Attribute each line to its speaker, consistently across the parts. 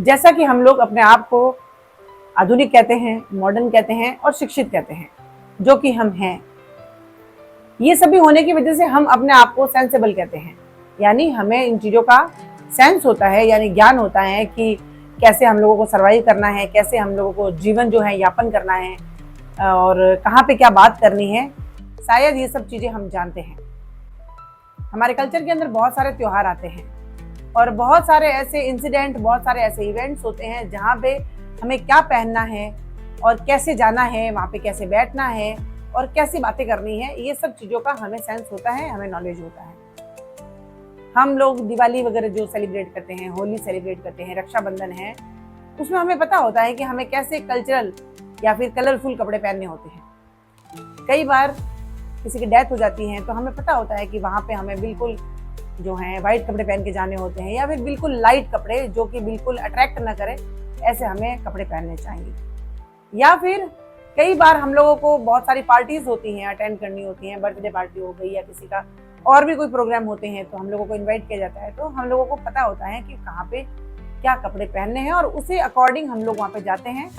Speaker 1: जैसा कि हम लोग अपने आप को आधुनिक कहते हैं, मॉडर्न कहते हैं और शिक्षित कहते हैं, जो कि हम हैं। ये सभी होने की वजह से हम अपने आप को सेंसेबल कहते हैं, यानी हमें इन चीज़ों का सेंस होता है, यानी ज्ञान होता है कि कैसे हम लोगों को सर्वाइव करना है, कैसे हम लोगों को जीवन जो है यापन करना है और कहाँ पे क्या बात करनी है। शायद ये सब चीज़ें हम जानते हैं। हमारे कल्चर के अंदर बहुत सारे त्योहार आते हैं और बहुत सारे ऐसे इंसिडेंट, बहुत सारे ऐसे इवेंट्स होते हैं जहाँ पे हमें क्या पहनना है और कैसे जाना है, वहाँ पे कैसे बैठना है और कैसी बातें करनी है, ये सब चीज़ों का हमें सेंस होता है, हमें नॉलेज होता है। हम लोग दिवाली वगैरह जो सेलिब्रेट करते हैं, होली सेलिब्रेट करते हैं, रक्षाबंधन है, उसमें हमें पता होता है कि हमें कैसे कल्चरल या फिर कलरफुल कपड़े पहनने होते हैं। कई बार किसी की डेथ हो जाती है तो हमें पता होता है कि वहाँ पे हमें बिल्कुल जो है वाइट कपड़े पहन के जाने होते हैं, या फिर बिल्कुल लाइट कपड़े जो कि बिल्कुल अट्रैक्ट ना करे, ऐसे हमें कपड़े पहनने चाहिए। या फिर कई बार हम लोगों को बहुत सारी पार्टीज होती हैं, अटेंड करनी होती हैं, बर्थडे पार्टी हो गई या किसी का और भी कोई प्रोग्राम होते हैं तो हम लोगों को इनवाइट किया जाता है, तो हम लोगों को पता होता है कि कहाँ पे क्या कपड़े पहनने हैं और उसी अकॉर्डिंग हम लोग वहाँ पे जाते हैं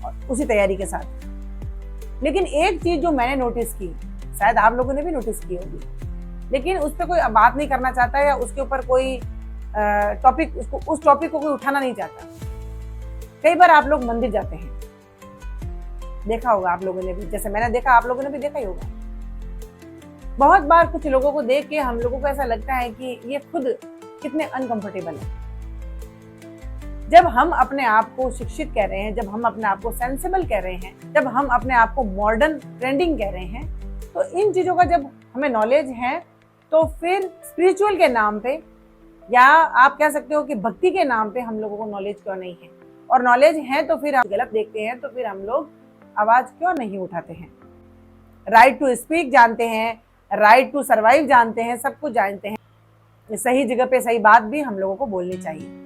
Speaker 1: और उसी तैयारी के साथ। लेकिन एक चीज जो मैंने नोटिस की, शायद आप लोगों ने भी नोटिस की होगी, लेकिन उस पर कोई बात नहीं करना चाहता या उसके ऊपर कोई टॉपिक, उस टॉपिक को कोई उठाना नहीं चाहता। कई बार आप लोग मंदिर जाते हैं, देखा होगा आप लोगों ने भी, जैसे मैंने देखा आप लोगों ने भी देखा ही होगा। बहुत बार कुछ लोगों को देख के हम लोगों को ऐसा लगता है कि ये खुद कितने अनकंफर्टेबल है। जब हम अपने आप को शिक्षित कह रहे हैं, जब हम अपने आप को सेंसिबल कह रहे हैं, जब हम अपने आप को मॉडर्न ट्रेंडिंग कह रहे हैं, तो इन चीजों का जब हमें नॉलेज है तो फिर स्पिरिचुअल के नाम पे या आप कह सकते हो कि भक्ति के नाम पे हम लोगों को नॉलेज क्यों नहीं है, और नॉलेज है तो फिर हम गलत देखते हैं तो फिर हम लोग आवाज क्यों नहीं उठाते हैं। राइट टू स्पीक जानते हैं, राइट टू सर्वाइव जानते हैं, सब कुछ जानते हैं, सही जगह पे सही बात भी हम लोगों को बोलनी चाहिए।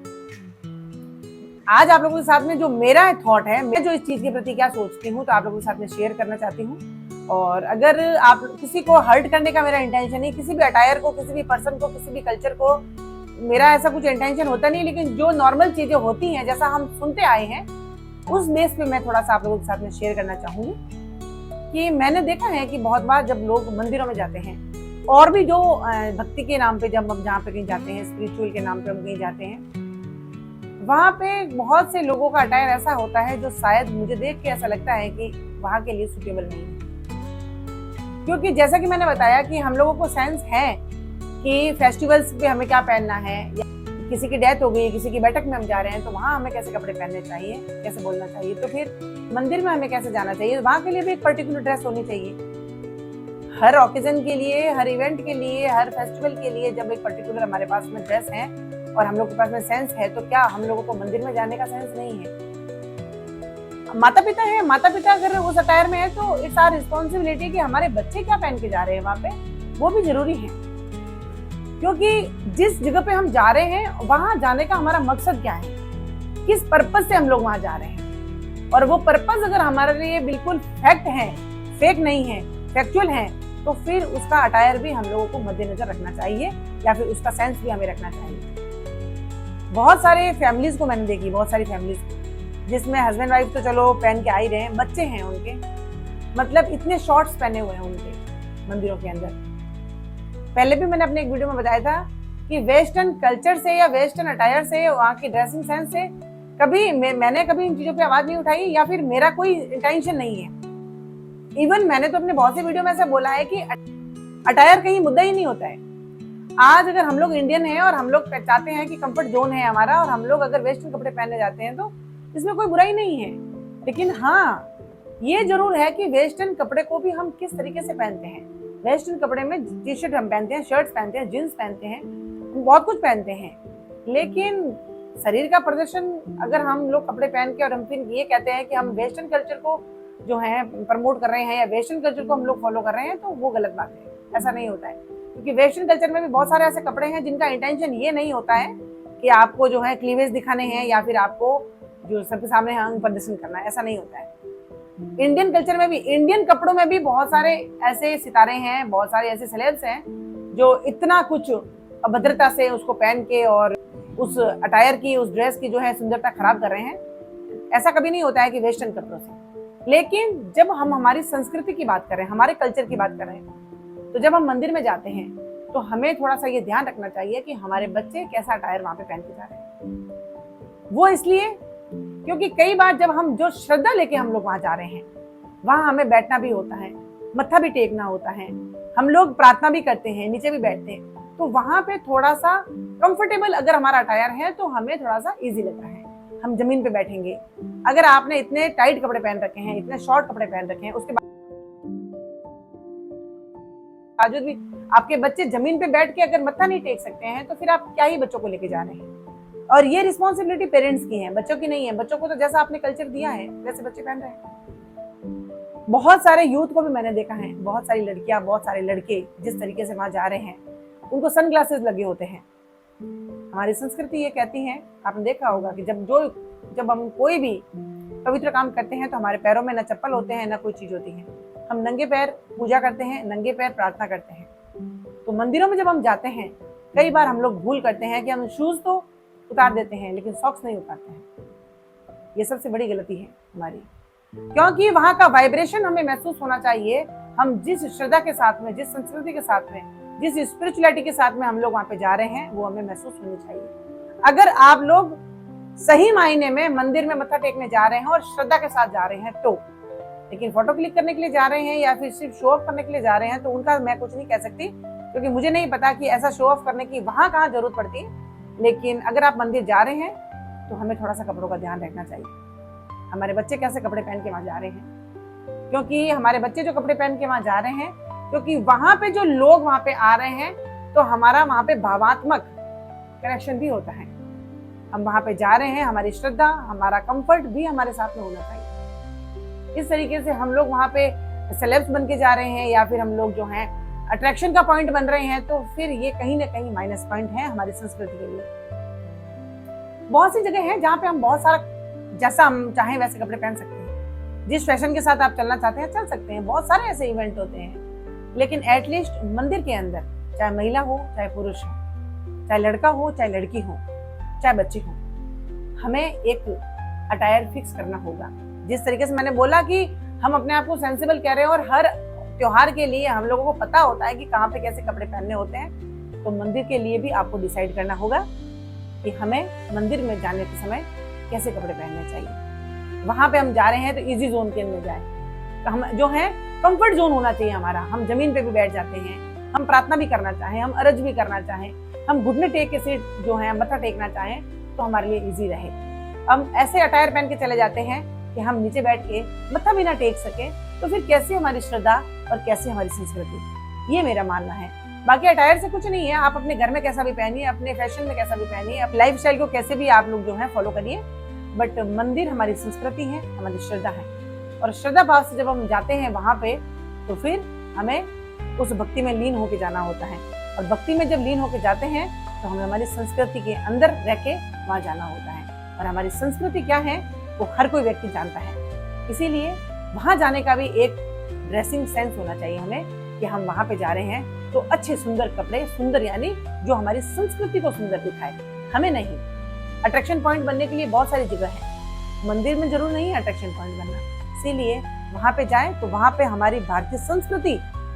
Speaker 1: आज आप लोगों के साथ में जो मेरा थॉट है, मैं जो इस चीज के प्रति क्या सोचती हूँ, तो आप लोगों के साथ में शेयर करना चाहती हूँ। और अगर आप किसी को हर्ट करने का मेरा इंटेंशन नहीं, किसी भी अटायर को, किसी भी पर्सन को, किसी भी कल्चर को, मेरा ऐसा कुछ इंटेंशन होता नहीं, लेकिन जो नॉर्मल चीजें होती हैं, जैसा हम सुनते आए हैं, उस बेस पे मैं थोड़ा सा आप लोगों के साथ में शेयर करना चाहूंगी कि मैंने देखा है कि बहुत बार जब लोग मंदिरों में जाते हैं और भी जो भक्ति के नाम पे जब हम जहाँ पे कहीं जाते हैं, स्पिरिचुअल के नाम पे हम कहीं जाते हैं, वहाँ पे बहुत से लोगों का अटायर ऐसा होता है जो शायद मुझे देख के ऐसा लगता है कि वहाँ के लिए सुटेबल नहीं है। क्योंकि जैसा कि मैंने बताया कि हम लोगों को सेंस है कि फेस्टिवल्स पे हमें क्या पहनना है, या किसी की डेथ हो गई, किसी की बैठक में हम जा रहे हैं तो वहाँ हमें कैसे कपड़े पहनने चाहिए, कैसे बोलना चाहिए, तो फिर मंदिर में हमें कैसे जाना चाहिए, वहाँ के लिए भी एक पर्टिकुलर ड्रेस होनी चाहिए। हर ओकेजन के लिए, हर इवेंट के लिए, हर फेस्टिवल के लिए जब एक पर्टिकुलर हमारे पास में ड्रेस है और हम लोग के पास में सेंस है, तो क्या हम लोगों को मंदिर में जाने का सेंस नहीं है? माता पिता है, माता पिता अगर उस अटायर में है तो इट्स आवर रिस्पॉन्सिबिलिटी कि हमारे बच्चे क्या पहन के जा रहे हैं वहाँ पे, वो भी जरूरी है। क्योंकि जिस जगह पे हम जा रहे हैं वहां जाने का हमारा मकसद क्या है, किस पर्पज से हम लोग वहां जा रहे हैं, और वो पर्पज अगर हमारे लिए बिल्कुल फैक्ट है, फेक नहीं है, फैक्चुअल है, तो फिर उसका अटायर भी हम लोगों को मद्देनजर रखना चाहिए या फिर उसका सेंस भी हमें रखना चाहिए। बहुत सारे फैमिलीज को मैंने देखी, बहुत सारी फैमिलीज को जिसमें हस्बैंड वाइफ तो चलो पहन के आ ही रहे हैं, बच्चे हैं उनके, मतलब इतने शॉर्ट्स पहने हुए हैं उनके मंदिरों के अंदर। पहले भी मैंने अपने एक वीडियो में बताया था कि वेस्टर्न कल्चर से या वेस्टर्न अटायर से, वहाँ की ड्रेसिंग सेंस से कभी मैंने कभी इन चीजों पे आवाज नहीं उठाई या फिर मेरा कोई इंटेंशन नहीं है। इवन मैंने तो अपने बहुत सी वीडियो में ऐसा बोला है कि अटायर कहीं मुद्दा ही नहीं होता है। आज अगर हम लोग इंडियन हैं और हम लोग चाहते हैं कि कंफर्ट जोन है हमारा, और हम लोग अगर वेस्टर्न कपड़े पहनने जाते हैं तो इसमें कोई बुराई नहीं है। लेकिन हाँ, ये जरूर है कि वेस्टर्न कपड़े को भी हम किस तरीके से पहनते हैं। वेस्टर्न कपड़े में टी शर्ट हम पहनते हैं, शर्ट्स पहनते हैं, जींस पहनते हैं, बहुत कुछ पहनते हैं, लेकिन शरीर का प्रदर्शन अगर हम लोग कपड़े पहन के और हम फिर ये कहते हैं कि हम वेस्टर्न कल्चर को जो है प्रमोट कर रहे हैं या वेस्टर्न कल्चर को हम लोग फॉलो कर रहे हैं, तो वो गलत बात है। ऐसा नहीं होता है, क्योंकि वेस्टर्न कल्चर में भी बहुत सारे ऐसे कपड़े हैं जिनका इंटेंशन ये नहीं होता है कि आपको जो है क्लीवेज दिखाने हैं या फिर आपको जो सबके सामने अंग प्रदर्शन करना है, ऐसा नहीं होता है। इंडियन कल्चर में भी, इंडियन कपड़ों में भी बहुत सारे ऐसे सितारे हैं, बहुत सारे ऐसे सेलेब्स हैं जो इतना कुछ अभद्रता से उसको पहन के और उस अटायर की, उस ड्रेस की जो है सुंदरता खराब कर रहे हैं। ऐसा कभी नहीं होता है कि वेस्टर्न कपड़ों से। लेकिन जब हम हमारी संस्कृति की बात कर रहे हैं, हमारे कल्चर की बात कर रहे हैं, तो जब हम मंदिर में जाते हैं तो हमें थोड़ा सा ये ध्यान रखना चाहिए कि हमारे बच्चे कैसा अटायर वहां पे पहन के जा रहे हैं। वो इसलिए क्योंकि कई बार जब हम जो श्रद्धा लेके हम लोग वहां जा रहे हैं, वहां हमें बैठना भी होता है, मत्था भी टेकना होता है, हम लोग प्रार्थना भी करते हैं, नीचे भी बैठते हैं, तो वहां पे थोड़ा सा कंफर्टेबल अगर हमारा अटायर है तो हमें थोड़ा सा इजी लगता है। हम जमीन पे बैठेंगे। अगर आपने इतने टाइट कपड़े पहन रखे हैं, इतने शॉर्ट कपड़े पहन रखे हैं, उसके बावजूद भी आपके बच्चे जमीन पे बैठ के अगर मत्था नहीं टेक सकते हैं, तो फिर आप क्या ही बच्चों को लेके जा रहे हैं। और ये रिस्पॉन्सिबिलिटी पेरेंट्स की है, बच्चों की नहीं है। बच्चों को तो जैसा आपने कल्चर दिया है वैसे बच्चे पहन रहे हैं। बहुत सारे यूथ को भी मैंने देखा है, बहुत सारी लड़कियां, बहुत सारे लड़के जिस तरीके से वहां जा रहे हैं, उनको सन ग्लासेस लगे होते हैं। हमारी संस्कृति ये कहती है, आपने देखा होगा कि जब हम कोई भी पवित्र काम करते हैं तो हमारे पैरों में न चप्पल होते हैं, न कोई चीज होती है। हम नंगे पैर पूजा करते हैं, नंगे पैर प्रार्थना करते हैं। तो मंदिरों में जब हम जाते हैं, कई बार हम लोग भूल करते हैं कि हम शूज तो उतार देते हैं लेकिन सॉक्स नहीं उतारते हैं। ये सबसे बड़ी गलती है हमारी, क्योंकि वहां का वाइब्रेशन हमें महसूस होना चाहिए। हम जिस श्रद्धा के साथ में, जिस संस्कृति के साथ में, जिस स्पिरिचुअलिटी के साथ में हम लोग वहां पे जा रहे हैं, वो हमें महसूस होनी चाहिए। अगर आप लोग सही मायने में मंदिर में मत्था टेकने जा रहे हैं और श्रद्धा के साथ जा रहे हैं तो, लेकिन फोटो क्लिक करने के लिए जा रहे हैं या फिर सिर्फ शो ऑफ करने के लिए जा रहे हैं, तो उनका मैं कुछ नहीं कह सकती, क्योंकि मुझे नहीं पता कि ऐसा शो ऑफ करने की वहां कहाँ जरूरत पड़ती है। लेकिन अगर आप मंदिर जा रहे हैं तो हमें थोड़ा सा कपड़ों का ध्यान रखना चाहिए। हमारे बच्चे कैसे कपड़े पहन के वहां जा रहे हैं, क्योंकि हमारे बच्चे जो कपड़े पहन के वहां जा रहे हैं, क्योंकि वहां पे जो लोग वहां पे आ रहे हैं, तो हमारा वहां पे भावात्मक कनेक्शन भी होता है। हम वहां पे जा रहे हैं, हमारी श्रद्धा, हमारा कंफर्ट भी हमारे साथ में होना चाहिए। इस तरीके से हम लोग वहां पे सेलेब्स बन के जा रहे हैं या फिर हम लोग जो हैं अट्रैक्शन का पॉइंट बन रहे हैं, तो फिर ये कहीं ना कहीं माइनस पॉइंट है हमारी संस्कृति के लिए। बहुत सी जगह है जहाँ पे हम बहुत सारा, जैसा हम चाहें वैसे कपड़े पहन सकते हैं, जिस फैशन के साथ आप चलना चाहते हैं चल सकते हैं। बहुत सारे ऐसे इवेंट होते हैं, लेकिन एटलीस्ट मंदिर के अंदर, चाहे महिला हो चाहे पुरुष हो, चाहे लड़का हो चाहे लड़की हो, चाहे बच्चे हो, हमें एक अटायर फिक्स करना होगा। जिस तरीके से मैंने बोला कि हम अपने आप को सेंसिबल कह रहे हैं और हर त्योहार के लिए हम लोगों को पता होता है कि कहाँ पे कैसे कपड़े पहनने होते हैं, तो मंदिर के लिए भी आपको डिसाइड करना होगा कि हमें मंदिर में जाने के समय कैसे कपड़े पहनने चाहिए। वहां पे हम जा रहे हैं तो इजी जोन के अंदर जाए, तो हम जो है कंफर्ट जोन होना चाहिए हमारा। हम जमीन पे भी बैठ जाते हैं, हम प्रार्थना भी करना चाहें, हम अरज भी करना चाहें, हम घुटने टेक के सीट जो है मत्था टेकना चाहें, तो हमारे लिए इजी रहे। हम ऐसे अटायर पहन के चले जाते हैं कि हम नीचे बैठ के मत्था भी ना टेक सके, तो फिर कैसे हमारी श्रद्धा और कैसे हमारी संस्कृति। ये मेरा मानना है। बाकी अटायर से कुछ नहीं है, आप अपने घर में कैसा भी पहनिए, अपने फैशन में कैसा भी पहनिए, अपनी लाइफ स्टाइल को कैसे भी आप लोग जो है फॉलो करिए, बट मंदिर हमारी संस्कृति है, हमारी श्रद्धा है। और श्रद्धा भाव से जब हम जाते हैं वहां पे, तो फिर हमें उस भक्ति में लीन होके जाना होता है। और भक्ति में जब लीन होके जाते हैं तो हमें हमारी संस्कृति के अंदर रह के वहां जाना होता है। और हमारी संस्कृति क्या है वो हर कोई व्यक्ति जानता है, इसीलिए वहां जाने का भी एक ड्रेसिंग सेंस होना चाहिए हमें, कि हम वहां पे जा रहे हैं तो अच्छे सुंदर कपड़े, सुंदर यानी जो हमारी संस्कृति को सुंदर दिखाए, हमें नहीं। अट्रैक्शन पॉइंट बनने के लिए बहुत सारी जगह है, मंदिर में जरूर नहीं है अट्रैक्शन पॉइंट बनना। इसीलिए वहां पे जाए तो वहां पे हमारी भारतीय संस्कृति,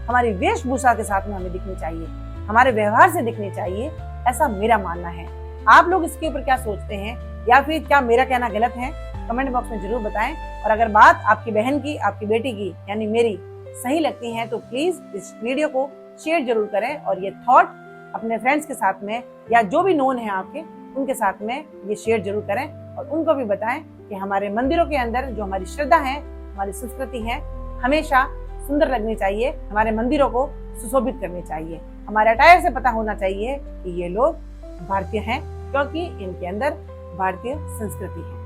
Speaker 1: हमारी वेशभूषा के साथ में हमें दिखनी चाहिए, हमारे व्यवहार से दिखनी चाहिए, ऐसा मेरा मानना है। आप लोग इसके ऊपर क्या सोचते हैं, या फिर क्या मेरा कहना गलत है, कमेंट बॉक्स में जरूर बताएं। और अगर बात आपकी बहन की, आपकी बेटी की, यानी मेरी सही लगती है, तो प्लीज इस वीडियो को शेयर जरूर करें और ये थॉट अपने फ्रेंड्स के साथ में या जो भी नोन है आपके, उनके साथ में ये शेयर जरूर करें और उनको भी बताएं कि हमारे मंदिरों के अंदर जो हमारी श्रद्धा है, हमारी संस्कृति है, हमेशा सुंदर लगनी चाहिए, हमारे मंदिरों को सुशोभित करनी चाहिए। हमारे अटायर से पता होना चाहिए कि ये लोग भारतीय हैं, क्योंकि इनके अंदर भारतीय संस्कृति है।